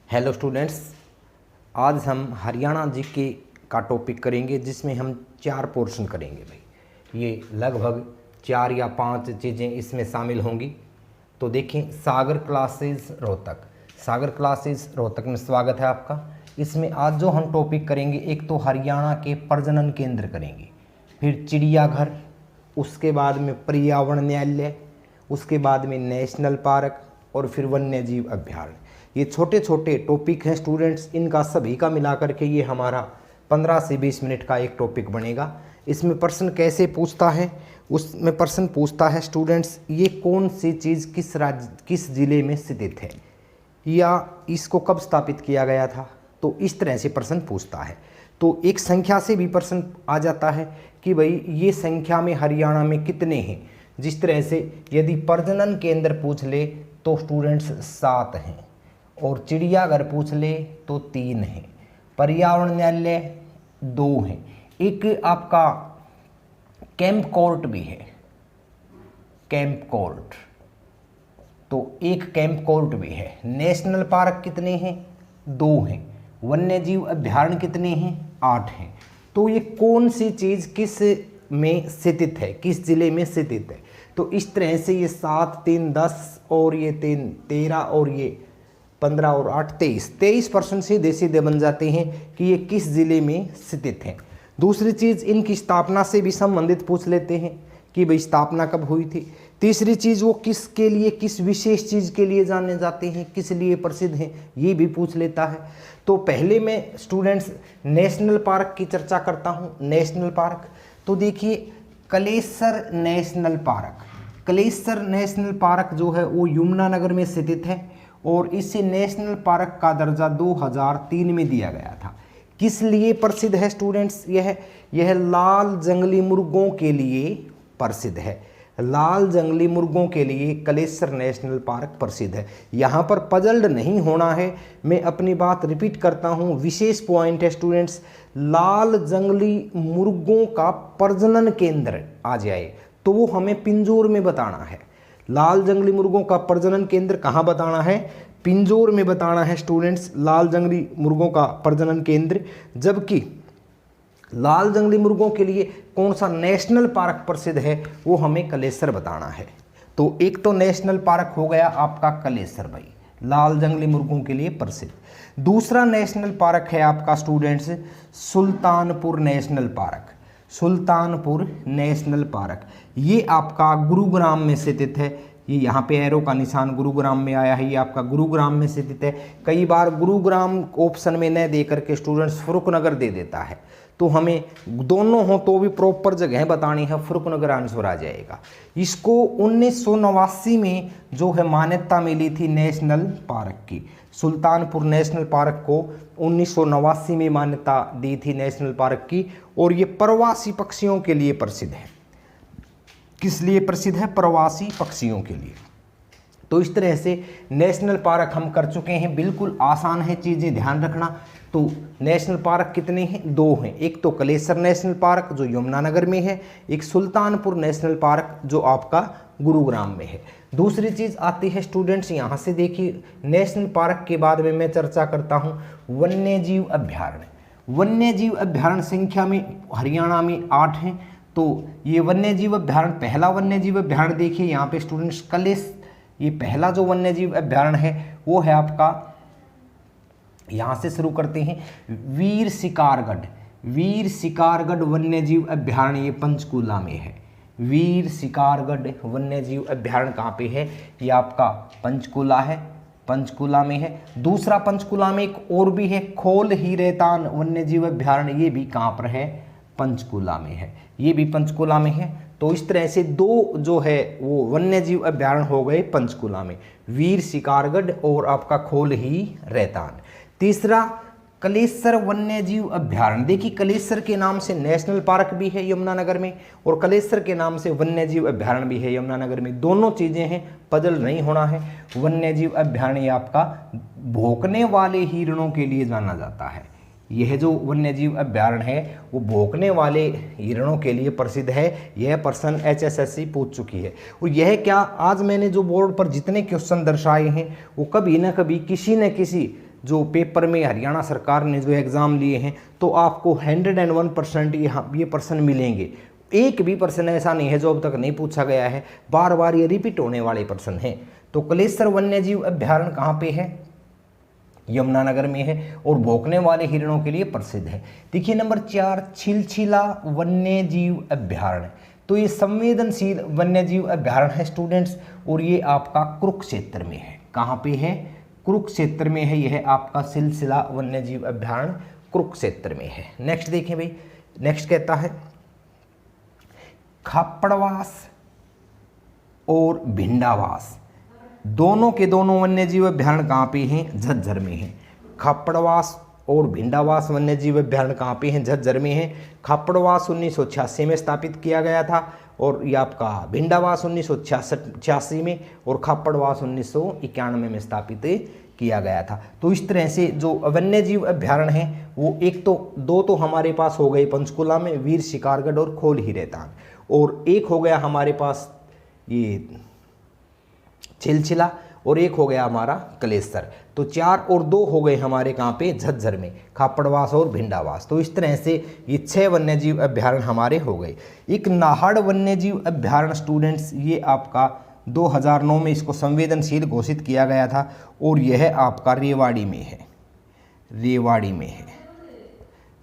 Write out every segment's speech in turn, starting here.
Hello students, आज हम Haryana GK का टॉपिक करेंगे जिसमें हम 4 पोर्शन करेंगे। भाई ये लगभग 4 या 5 चीज़ें इसमें शामिल होंगी। तो देखें, सागर क्लासेस रोहतक में स्वागत है आपका। इसमें आज जो हम टॉपिक करेंगे, एक तो हरियाणा के प्रजनन केंद्र करेंगे, फिर चिड़ियाघर, उसके बाद में पर्यावरण न्यायालय, उसके बाद में नेशनल पार्क और फिर वन्य जीव अभ्यारण्य। ये छोटे छोटे टॉपिक हैं स्टूडेंट्स, इनका सभी का मिला करके ये हमारा 15 से 20 मिनट का एक टॉपिक बनेगा। इसमें प्रश्न कैसे पूछता है, उसमें प्रश्न पूछता है स्टूडेंट्स, ये कौन सी चीज़ किस ज़िले में स्थित है या इसको कब स्थापित किया गया था, तो इस तरह से प्रश्न पूछता है। तो एक संख्या से भी प्रश्न आ जाता है कि भाई ये संख्या में हरियाणा में कितने हैं। जिस तरह से यदि प्रजनन केंद्र पूछ ले तो स्टूडेंट्स 7 हैं, और चिड़ियाघर पूछ ले तो 3 हैं, पर्यावरण न्यायालय 2 हैं, एक आपका कैंप कोर्ट भी है, कैंप कोर्ट, तो एक कैंप कोर्ट भी है। नेशनल पार्क कितने हैं? 2 हैं। वन्य जीव अभ्यारण्य कितने हैं? 8 हैं। तो ये कौन सी चीज़ किस में स्थित है, किस जिले में स्थित है? तो इस तरह से ये 7, 3, 10 और ये 3, 13 और ये 15 और 8, 23% सीधे बन जाते हैं कि ये किस ज़िले में स्थित हैं। दूसरी चीज़, इनकी स्थापना से भी संबंधित पूछ लेते हैं कि भाई स्थापना कब हुई थी। तीसरी चीज़, वो किसके लिए, किस विशेष चीज़ के लिए जाने जाते हैं, किस लिए प्रसिद्ध हैं, ये भी पूछ लेता है। तो पहले मैं स्टूडेंट्स नेशनल पार्क की चर्चा करता हूँ। नेशनल पार्क, तो देखिए Kalesar national park, Kalesar national park जो है वो यमुनानगर में स्थित है और इसे नेशनल पार्क का दर्जा 2003 में दिया गया था। किस लिए प्रसिद्ध है स्टूडेंट्स? यह लाल जंगली मुर्गों के लिए प्रसिद्ध है। लाल जंगली मुर्गों के लिए कलेसर नेशनल पार्क प्रसिद्ध है। यहाँ पर पजल्ड नहीं होना है, मैं अपनी बात रिपीट करता हूँ। विशेष पॉइंट है स्टूडेंट्स, लाल जंगली मुर्गों का प्रजनन केंद्र आ जाए तो वो हमें पिंजौर में बताना है। लाल जंगली मुर्गों का प्रजनन केंद्र कहाँ बताना है? पिंजौर में बताना है स्टूडेंट्स, लाल जंगली मुर्गों का प्रजनन केंद्र। जबकि लाल जंगली मुर्गों के लिए कौन सा नेशनल पार्क प्रसिद्ध है, वो हमें कलेसर बताना है। तो एक तो नेशनल पार्क हो गया आपका कलेसर, भाई लाल जंगली मुर्गों के लिए प्रसिद्ध। दूसरा नेशनल पार्क है आपका students Sultanpur national park. Sultanpur national park ये आपका गुरुग्राम में स्थित है। ये यहाँ पे एरो का निशान गुरुग्राम में आया है, ये आपका गुरुग्राम में स्थित है। कई बार गुरुग्राम ऑप्शन में न दे करके स्टूडेंट्स फरुखनगर दे देता है, तो हमें दोनों हो तो भी प्रॉपर जगह बतानी है, फरुखनगर आंसर आ जाएगा। इसको 1989 में जो है मान्यता मिली थी नेशनल पार्क की। सुल्तानपुर नेशनल पार्क को 1989 में मान्यता दी थी नेशनल पार्क की, और ये प्रवासी पक्षियों के लिए प्रसिद्ध है। किस लिए प्रसिद्ध है? प्रवासी पक्षियों के लिए। तो इस तरह से नेशनल पार्क हम कर चुके हैं, बिल्कुल आसान है, चीज़ें ध्यान रखना। तो नेशनल पार्क कितने हैं? 2 हैं। एक तो कलेसर नेशनल पार्क जो यमुनानगर में है, एक सुल्तानपुर नेशनल पार्क जो आपका गुरुग्राम में है। दूसरी चीज़ आती है स्टूडेंट्स, यहाँ से देखिए, नेशनल पार्क के बाद में मैं चर्चा करता हूँ वन्य जीव अभ्यारण्य। वन्य जीव अभ्यारण्य संख्या में हरियाणा में 8 हैं। तो ये वन्य जीव अभ्यारण्य, पहला वन्य जीव अभ्यारण्य देखिए यहाँ पे स्टूडेंट्स ये पहला जो वन्य जीव अभ्यारण्य है वो है आपका, यहाँ से शुरू करते हैं, वीर शिकारगढ़ वन्य जीव अभ्यारण्य, ये पंचकूला में है। वीर शिकारगढ़ वन्य जीव अभ्यारण्य कहाँ पे है? ये आपका पंचकूला है, पंचकूला में है। दूसरा पंचकूला में एक और भी है, खोल ही रेतान वन्य जीव अभ्यारण्य, ये भी कहाँ पर है? पंचकूला में है, ये भी पंचकूला में है। तो इस तरह से 2 जो है वो वन्य जीव अभ्यारण्य हो गए पंचकूला में, वीर शिकारगढ़ और आपका खोल ही रेतान। तीसरा कलेसर वन्य जीव अभ्यारण्य। देखिए कलेसर के नाम से नेशनल पार्क भी है यमुनानगर में, और कलेसर के नाम से वन्य जीव अभ्यारण्य भी है यमुनानगर में। दोनों चीज़ें हैं, पजल नहीं होना है। वन्य जीव अभ्यारण्य आपका भौंकने वाले हिरणों के लिए जाना जाता है। यह जो वन्य जीव अभ्यारण्य है वो भौंकने वाले हिरणों के लिए प्रसिद्ध है। यह प्रश्न HSSC पूछ चुकी है। और यह क्या, आज मैंने जो बोर्ड पर जितने क्वेश्चन दर्शाए हैं वो कभी न कभी किसी न किसी जो पेपर में हरियाणा सरकार ने जो एग्ज़ाम लिए हैं तो आपको 101% ये प्रश्न मिलेंगे। एक भी प्रश्न ऐसा नहीं है जो अब तक नहीं पूछा गया है, बार बार ये रिपीट होने वाले प्रश्न हैं। तो कलेसर वन्यजीव अभ्यारण्य कहाँ पे है? यमुनानगर में है और भौंकने वाले हिरणों के लिए प्रसिद्ध है। देखिए नंबर 4 छिलछिला वन्यजीव अभ्यारण्य। तो ये संवेदनशील वन्यजीव अभ्यारण्य है स्टूडेंट्स, और ये आपका कुरुक्षेत्र में है। कहाँ पे है? कुरुक्षेत्र में है। यह आपका छिलछिला वन्यजीव अभ्यारण्य कुरुक्षेत्र में है। नेक्स्ट देखें भाई, नेक्स्ट कहता है खापड़वास और भिंडावास दोनों के दोनों वन्यजीव अभ्यारण्य कहाँ पे हैं? झज्जर में है। खापड़वास और भिंडावास वन्यजीव अभ्यारण्य कहाँ पे हैं? झज्जर में है। खापड़वास 1986 में स्थापित किया गया था और ये आपका भिंडावास 1986 में और खापड़वास 1991 में स्थापित किया गया था। तो इस तरह से जो वन्यजीव अभ्यारण्य हैं वो एक तो दो तो हमारे पास हो गए पंचकुला में, वीर शिकारगढ़ और खोल हीरेतान, और एक हो गया हमारे पास ये छिलछिला, और एक हो गया हमारा कलेसर। तो 4 और 2 हो गए हमारे कहाँ पे? झज्जर में, खापड़वास और भिंडावास। तो इस तरह से ये 6 वन्यजीव अभ्यारण्य हमारे हो गए। एक नाहड़ वन्यजीव अभ्यारण्य स्टूडेंट्स, ये आपका 2009 में इसको संवेदनशील घोषित किया गया था और यह आपका रेवाड़ी में है। रेवाड़ी में है,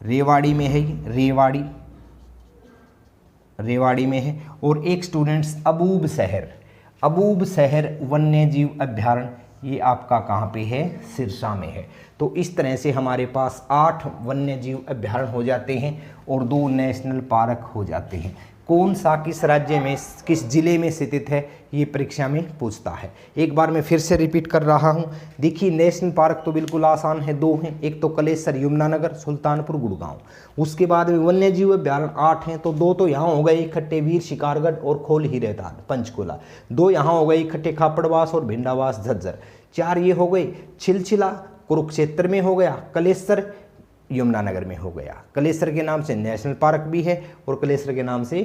रेवाड़ी में है, रेवाड़ी में है। और एक स्टूडेंट्स अबूब शहर वन्यजीव अभ्यारण्य, ये आपका कहाँ पे है? सिरसा में है। तो इस तरह से हमारे पास 8 वन्यजीव अभ्यारण्य हो जाते हैं और 2 नेशनल पार्क हो जाते हैं। कौन सा किस राज्य में, किस जिले में स्थित है, ये परीक्षा में पूछता है। एक बार मैं फिर से रिपीट कर रहा हूँ। देखिए नेशनल पार्क तो बिल्कुल आसान है, 2 हैं, एक तो कलेसर यमुनानगर, सुल्तानपुर गुड़गांव। उसके बाद में वन्यजीव अभ्यारण्य 8 हैं, तो 2 तो यहाँ हो गए इकट्ठे, वीर शिकारगढ़ और खोल हीरेतान पंचकुला। 2 यहाँ हो गए इकट्ठे, खापड़वास और भिंडावास झज्जर। 4 ये हो गए, छिलछिला कुरुक्षेत्र में हो गया, कलेसर यमुनानगर में हो गया। कलेसर के नाम से नेशनल पार्क भी है और कलेसर के नाम से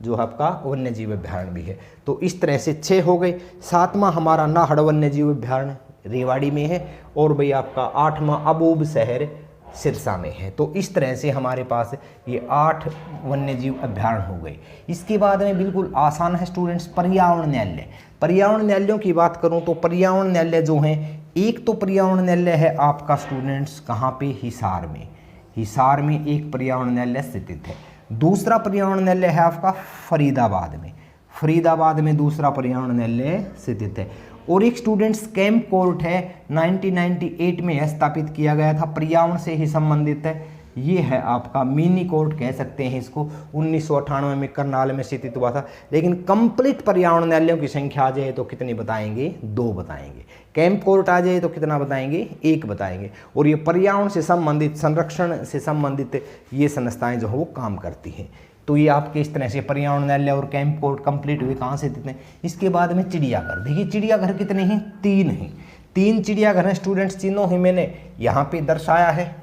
जो आपका वन्यजीव अभ्यारण्य भी है। तो इस तरह से 6 हो गए। 7वां हमारा नाहड़ वन्यजीव अभ्यारण्य रेवाड़ी में है और भाई आपका 8वां अबूब शहर सिरसा में है। तो इस तरह से हमारे पास ये 8 वन्यजीव अभ्यारण्य हो गए। इसके बाद में बिल्कुल आसान है स्टूडेंट्स, पर्यावरण न्यायालय। पर्यावरण न्यायालयों की बात करूं तो पर्यावरण न्यायालय जो हैं, एक तो पर्यावरण न्यायालय है आपका स्टूडेंट्स कहाँ पे? हिसार में। हिसार में एक पर्यावरण न्यायालय स्थित है। दूसरा पर्यावरण न्यायालय है आपका फरीदाबाद में। फरीदाबाद में दूसरा पर्यावरण न्यायालय स्थित है। और एक स्टूडेंट्स कैंप कोर्ट है, 1998 में स्थापित किया गया था, पर्यावरण से ही संबंधित है। ये है आपका मिनी कोर्ट कह सकते हैं इसको, 1998 में करनाल में स्थित हुआ था। लेकिन कंप्लीट पर्यावरण न्यायालयों की संख्या आ जाए तो कितनी बताएंगे? 2 बताएंगे। कैंप कोर्ट आ जाए तो कितना बताएंगे? 1 बताएंगे। और ये पर्यावरण से संबंधित, संरक्षण से संबंधित ये संस्थाएं जो है वो काम करती हैं। तो ये आपके इस तरह से पर्यावरण न्यायालय और कैंप कोर्ट कंप्लीट हुए। कहाँ से कितने? इसके बाद में चिड़ियाघर। देखिए चिड़ियाघर कितने हैं? 3 हैं। 3 चिड़ियाघर हैं स्टूडेंट्स, तीनों ही मैंने यहाँ पे दर्शाया है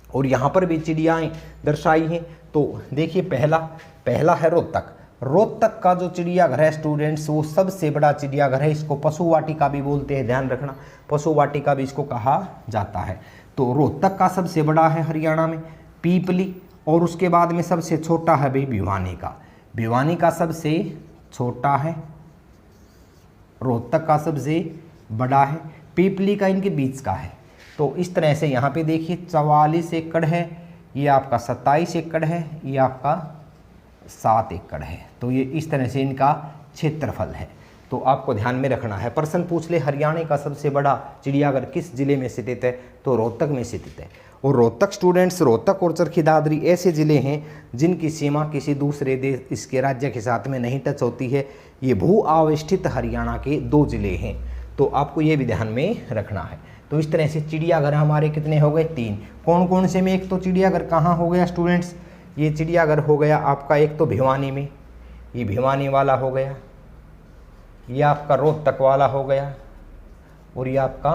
और यहाँ पर भी चिड़ियाएँ दर्शाई हैं। तो देखिए पहला है रोहतक। रोहतक का जो चिड़ियाघर है स्टूडेंट्स वो सबसे बड़ा चिड़ियाघर है। इसको पशु वाटिका भी बोलते हैं, ध्यान रखना, पशु वाटिका भी इसको कहा जाता है। तो रोहतक का सबसे बड़ा है हरियाणा में पीपली, और उसके बाद में सबसे छोटा है भाई भिवानी का। भिवानी का सबसे छोटा है, रोहतक का सबसे बड़ा है, पीपली का इनके बीच का है। तो इस तरह से यहाँ पे देखिए 44 एकड़ है, ये आपका 27 एकड़ है, ये आपका 7 एकड़ है। तो ये इस तरह से इनका क्षेत्रफल है। तो आपको ध्यान में रखना है। प्रश्न पूछ ले हरियाणा का सबसे बड़ा चिड़ियाघर किस जिले में स्थित है? तो रोहतक में स्थित है। और रोहतक स्टूडेंट्स, रोहतक और चरखी दादरी ऐसे ज़िले हैं जिनकी सीमा किसी दूसरे देश, इसके राज्य के साथ में नहीं टच होती है। ये भू आविष्ठित हरियाणा के 2 ज़िले हैं। तो आपको ये भी ध्यान में रखना है। तो इस तरह से चिड़ियाघर हमारे कितने हो गए? 3। कौन कौन से में? एक तो चिड़ियाघर कहाँ हो गया स्टूडेंट्स? ये चिड़ियाघर हो गया आपका एक तो भिवानी में, ये भिवानी वाला हो गया, ये आपका रोहतक वाला हो गया, और ये आपका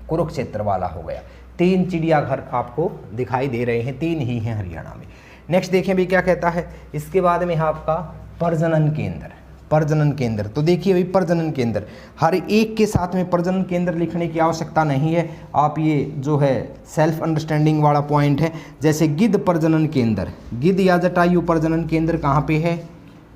कुरुक्षेत्र वाला हो गया। 3 चिड़ियाघर आपको दिखाई दे रहे हैं, 3 ही हैं हरियाणा में। नेक्स्ट देखें भी क्या कहता है। इसके बाद में है आपका प्रजनन केंद्र। प्रजनन केंद्र। तो देखिए भाई प्रजनन केंद्र, हर एक के साथ में प्रजनन केंद्र लिखने की आवश्यकता नहीं है, आप ये जो है सेल्फ अंडरस्टैंडिंग वाला पॉइंट है। जैसे गिद्ध प्रजनन केंद्र, गिद्ध या जटायु प्रजनन केंद्र कहाँ पे है?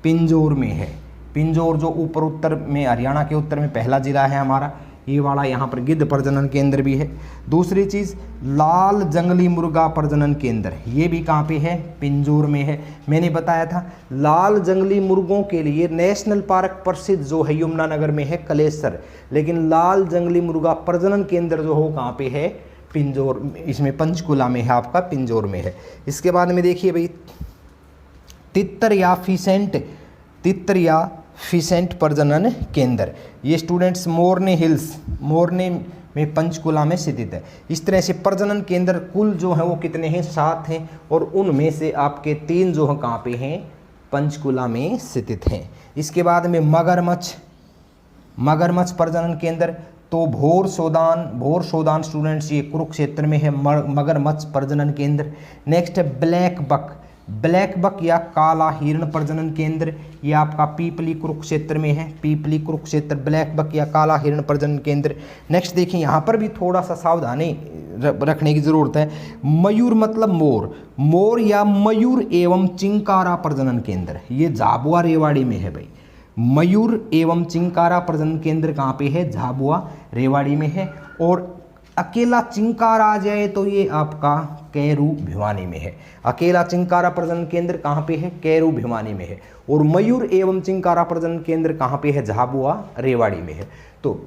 पिंजौर में है। पिंजौर जो ऊपर उत्तर में, हरियाणा के उत्तर में पहला जिला है हमारा, ये वाला यहाँ पर गिद्ध प्रजनन केंद्र भी है। दूसरी चीज़ लाल जंगली मुर्गा प्रजनन केंद्र, ये भी कहाँ पे है? पिंजौर में है। मैंने बताया था लाल जंगली मुर्गों के लिए नेशनल पार्क प्रसिद्ध जो है यमुनानगर में है कलेसर, लेकिन लाल जंगली मुर्गा प्रजनन केंद्र जो हो कहाँ पे है? पिंजौर, इसमें पंचकुला में है, आपका पिंजौर में है। इसके बाद में देखिए भाई तितर या फिसेंट प्रजनन केंद्र, ये स्टूडेंट्स मोरनी हिल्स, मोरनी में पंचकुला में स्थित है। इस तरह से प्रजनन केंद्र कुल जो है वो कितने हैं? 7 हैं, और उनमें से आपके 3 जो है कहाँ पे हैं? पंचकुला में स्थित हैं। इसके बाद में मगरमच्छ प्रजनन केंद्र, तो भोर सोदान स्टूडेंट्स ये कुरुक्षेत्र में है मगरमच्छ प्रजनन केंद्र। नेक्स्ट है ब्लैक बक या काला हिरण प्रजनन केंद्र, ये आपका पीपली कुरुक्षेत्र में है, पीपली कुरुक्षेत्र ब्लैक बक या काला हिरण प्रजनन केंद्र। नेक्स्ट देखिए यहाँ पर भी थोड़ा सा सावधानी रखने की ज़रूरत है। मयूर मतलब मोर या मयूर एवं चिंकारा प्रजनन केंद्र, ये झाबुआ रेवाड़ी में है भाई। मयूर एवं चिंकारा प्रजनन केंद्र कहाँ पे है? झाबुआ रेवाड़ी में है। और अकेला चिंकारा आ जाए तो ये आपका कैरू भिवानी में है। अकेला चिंकारा प्रजनन केंद्र कहाँ पे है? कैरू भिवानी में है। और मयूर एवं चिंकारा प्रजनन केंद्र कहाँ पे है? झाबुआ रेवाड़ी में है। तो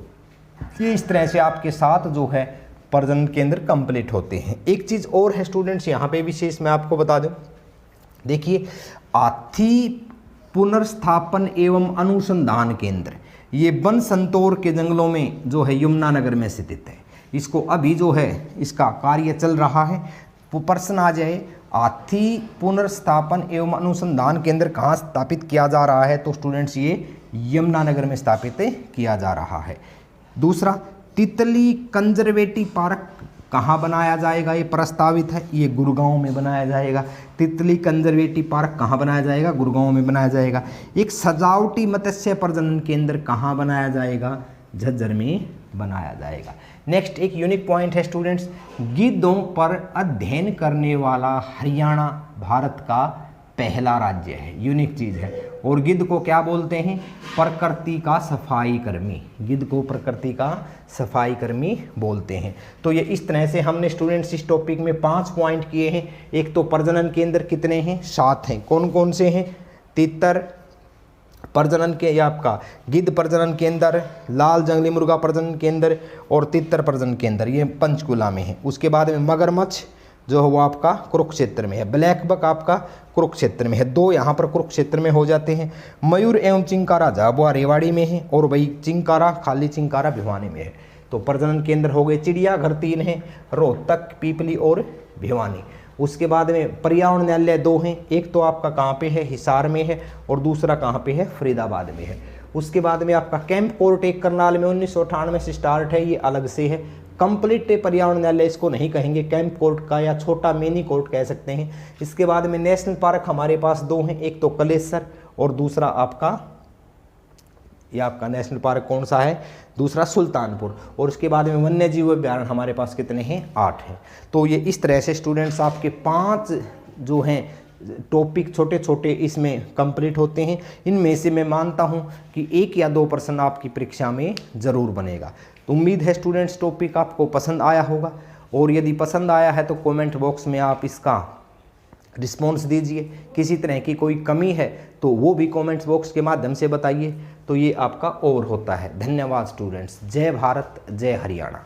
ये इस तरह से आपके साथ जो है प्रजनन केंद्र कंप्लीट होते हैं। एक चीज़ और है स्टूडेंट्स यहाँ पे विशेष मैं आपको बता दूं, देखिए हाथी पुनर्स्थापन एवं अनुसंधान केंद्र, ये वन संतोर के जंगलों में जो है यमुनानगर में स्थित है। इसको अभी जो है इसका कार्य चल रहा है। प्रश्न आ जाए हाथी पुनर्स्थापन एवं अनुसंधान केंद्र कहाँ स्थापित किया जा रहा है? तो स्टूडेंट्स ये यमुनानगर में स्थापित किया जा रहा है। दूसरा तितली कंजर्वेटिव पार्क कहाँ बनाया जाएगा? ये प्रस्तावित है, ये गुड़गांव में बनाया जाएगा। तितली कंजर्वेटिव पार्क कहाँ बनाया जाएगा? गुड़गांव में बनाया जाएगा। एक सजावटी मत्स्य प्रजनन केंद्र कहाँ बनाया जाएगा? झज्जर में बनाया जाएगा। नेक्स्ट एक यूनिक पॉइंट है स्टूडेंट्स, गिद्धों पर अध्ययन करने वाला हरियाणा भारत का पहला राज्य है, यूनिक चीज़ है। और गिद्ध को क्या बोलते हैं? प्रकृति का सफाई कर्मी, गिद्ध को प्रकृति का सफाई कर्मी बोलते हैं। तो ये इस तरह से हमने स्टूडेंट्स इस टॉपिक में 5 पॉइंट किए हैं। एक तो प्रजनन केंद्र कितने हैं? 7 हैं। कौन कौन से हैं? तितर प्रजनन के, या आपका गिद्ध प्रजनन केंद्र, लाल जंगली मुर्गा प्रजनन केंद्र और तितर प्रजनन केंद्र, ये पंचकुला में है। उसके बाद में मगरमच्छ जो है वो आपका कुरुक्षेत्र में है। ब्लैक बक आपका कुरुक्षेत्र में है। 2 यहाँ पर कुरुक्षेत्र में हो जाते हैं। मयूर एवं चिंकारा झाबुआ रेवाड़ी में है, और वही चिंकारा खाली चिंकारा भिवानी में है। तो प्रजनन केंद्र हो गए। चिड़ियाघर 3 हैं, रोहतक, पीपली और भिवानी। उसके बाद में पर्यावरण न्यायालय 2 हैं, एक तो आपका कहाँ पे है? हिसार में है, और दूसरा कहाँ पे है? फरीदाबाद में है। उसके बाद में आपका कैंप कोर्ट एक करनाल में 1998 से स्टार्ट है, ये अलग से है। कंप्लीट पर्यावरण न्यायालय इसको नहीं कहेंगे, कैंप कोर्ट का या छोटा मिनी कोर्ट कह सकते हैं। इसके बाद में नेशनल पार्क हमारे पास 2 हैं, एक तो कलेसर और दूसरा आपका, ये आपका नेशनल पार्क कौन सा है? दूसरा सुल्तानपुर। और उसके बाद में वन्य जीव अभ्यारण्य हमारे पास कितने हैं? 8 हैं। तो ये इस तरह से स्टूडेंट्स आपके 5 जो हैं टॉपिक छोटे छोटे इसमें कंप्लीट होते हैं। इनमें से मैं मानता हूं कि 1 या 2 प्रश्न आपकी परीक्षा में ज़रूर बनेगा। तो उम्मीद है स्टूडेंट्स टॉपिक आपको पसंद आया होगा, और यदि पसंद आया है तो कमेंट बॉक्स में आप इसका रिस्पॉन्स दीजिए। किसी तरह की कोई कमी है तो वो भी कमेंट्स बॉक्स के माध्यम से बताइए। तो ये आपका और होता है। धन्यवाद स्टूडेंट्स। जय भारत, जय हरियाणा।